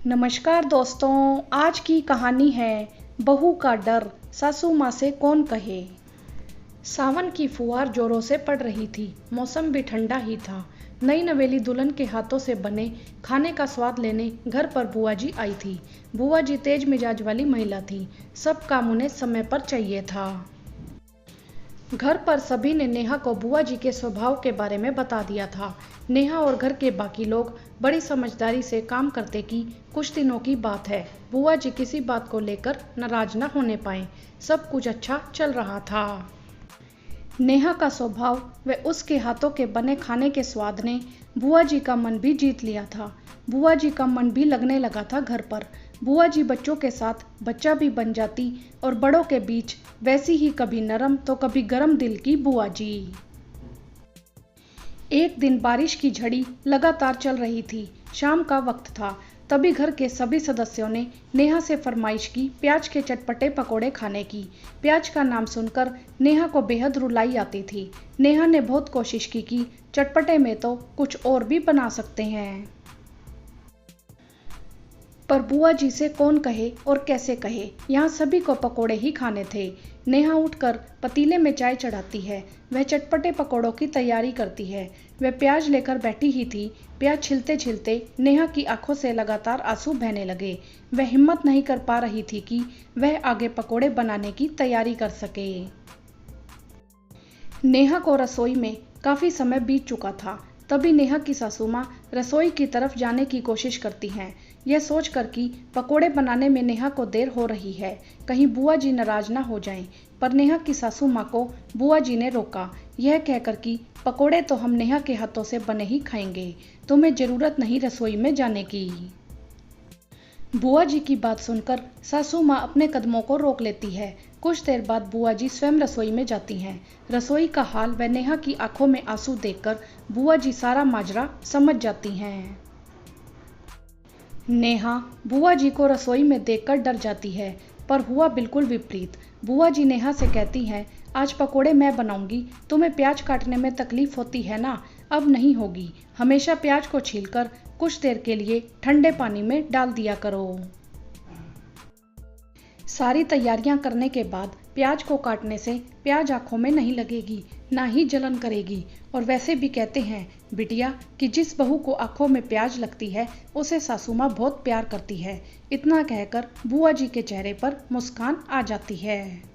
नमस्कार दोस्तों, आज की कहानी है बहू का डर, सासू माँ से कौन कहे। सावन की फुहार जोरों से पड़ रही थी। मौसम भी ठंडा ही था। नई नवेली दुल्हन के हाथों से बने खाने का स्वाद लेने घर पर बुआ जी आई थी। बुआ जी तेज मिजाज वाली महिला थी। सब काम उन्हें समय पर चाहिए था। घर पर सभी ने नेहा को बुआ जी के स्वभाव के बारे में बता दिया था। नेहा और घर के बाकी लोग बड़ी समझदारी से काम करते कि कुछ दिनों की बात है, बुआ जी किसी बात को लेकर नाराज न होने पाए। सब कुछ अच्छा चल रहा था। नेहा का स्वभाव व उसके हाथों के बने खाने के स्वाद ने बुआ जी का मन भी जीत लिया था। बुआ जी का मन भी लगने लगा था घर पर। बुआ जी बच्चों के साथ बच्चा भी बन जाती और बड़ों के बीच वैसी ही कभी नरम तो कभी गरम दिल की बुआ जी। एक दिन बारिश की झड़ी लगातार चल रही थी। शाम का वक्त था। तभी घर के सभी सदस्यों ने नेहा से फरमाइश की प्याज के चटपटे पकोड़े खाने की। प्याज का नाम सुनकर नेहा को बेहद रुलाई आती थी। नेहा ने बहुत कोशिश की कि चटपटे में तो कुछ और भी बना सकते हैं, पर बुआ जी से कौन कहे और कैसे कहे। यहाँ सभी को पकोड़े ही खाने थे। नेहा उठकर पतीले में चाय चढ़ाती है। वह चटपटे पकोड़ों की तैयारी करती है। वह प्याज लेकर बैठी ही थी। प्याज छिलते छिलते नेहा की आंखों से लगातार आंसू बहने लगे। वह हिम्मत नहीं कर पा रही थी कि वह आगे पकोड़े बनाने की तैयारी कर सके। नेहा को रसोई में काफी समय बीत चुका था। तभी नेहा की सासू माँ रसोई की तरफ जाने की कोशिश करती हैं, यह सोचकर कि पकोड़े बनाने में नेहा को देर हो रही है, कहीं बुआ जी नाराज ना हो जाएं। पर नेहा की सासू माँ को बुआ जी ने रोका, यह कहकर कि पकोड़े तो हम नेहा के हाथों से बने ही खाएंगे, तुम्हें जरूरत नहीं रसोई में जाने की। बुआ जी की बात सुनकर सासू माँ अपने कदमों को रोक लेती है। कुछ देर बाद बुआ जी स्वयं रसोई में जाती हैं। रसोई का हाल व नेहा की आंखों में आंसू देखकर बुआ जी सारा माजरा समझ जाती हैं। नेहा बुआ जी को रसोई में देखकर डर जाती है, पर हुआ बिल्कुल विपरीत। बुआ जी नेहा से कहती हैं, आज पकोड़े मैं बनाऊंगी, तुम्हें प्याज काटने में तकलीफ होती है ना, अब नहीं होगी। हमेशा प्याज को छीलकर कुछ देर के लिए ठंडे पानी में डाल दिया करो। सारी तैयारियां करने के बाद प्याज को काटने से प्याज आंखों में नहीं लगेगी, ना ही जलन करेगी। और वैसे भी कहते हैं बिटिया कि जिस बहू को आंखों में प्याज लगती है उसे सासू माँ बहुत प्यार करती है। इतना कहकर बुआ जी के चेहरे पर मुस्कान आ जाती है।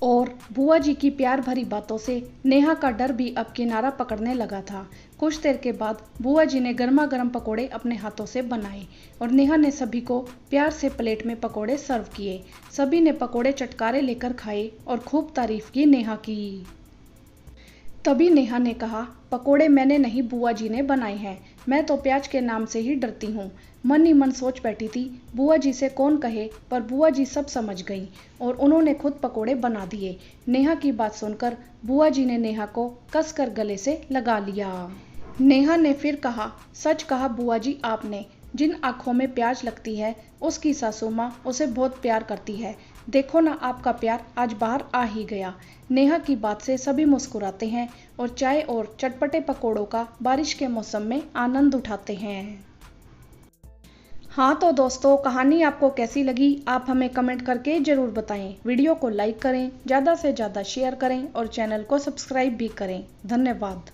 और बुआ जी की प्यार भरी बातों से नेहा का डर भी अब किनारा पकड़ने लगा था। कुछ देर के बाद बुआ जी ने गर्मा गर्म पकोड़े अपने हाथों से बनाए और नेहा ने सभी को प्यार से प्लेट में पकोड़े सर्व किए। सभी ने पकोड़े चटकारे लेकर खाए और खूब तारीफ की नेहा की। तभी नेहा ने कहा, पकोड़े मैंने नहीं बुआ जी ने बनाए हैं, मैं तो प्याज के नाम से ही डरती हूँ। मन ही मन सोच बैठी थी बुआ जी से कौन कहे, पर बुआ जी सब समझ गई और उन्होंने खुद पकोड़े बना दिए। नेहा की बात सुनकर बुआ जी ने नेहा को कसकर गले से लगा लिया। नेहा ने फिर कहा, सच कहा बुआ जी आपने, जिन आंखों में प्याज लगती है उसकी सासू माँ उसे बहुत प्यार करती है। देखो ना आपका प्यार आज बाहर आ ही गया। नेहा की बात से सभी मुस्कुराते हैं और चाय और चटपटे पकोड़ों का बारिश के मौसम में आनंद उठाते हैं। हाँ तो दोस्तों, कहानी आपको कैसी लगी आप हमें कमेंट करके ज़रूर बताएं। वीडियो को लाइक करें, ज़्यादा से ज़्यादा शेयर करें और चैनल को सब्सक्राइब भी करें। धन्यवाद।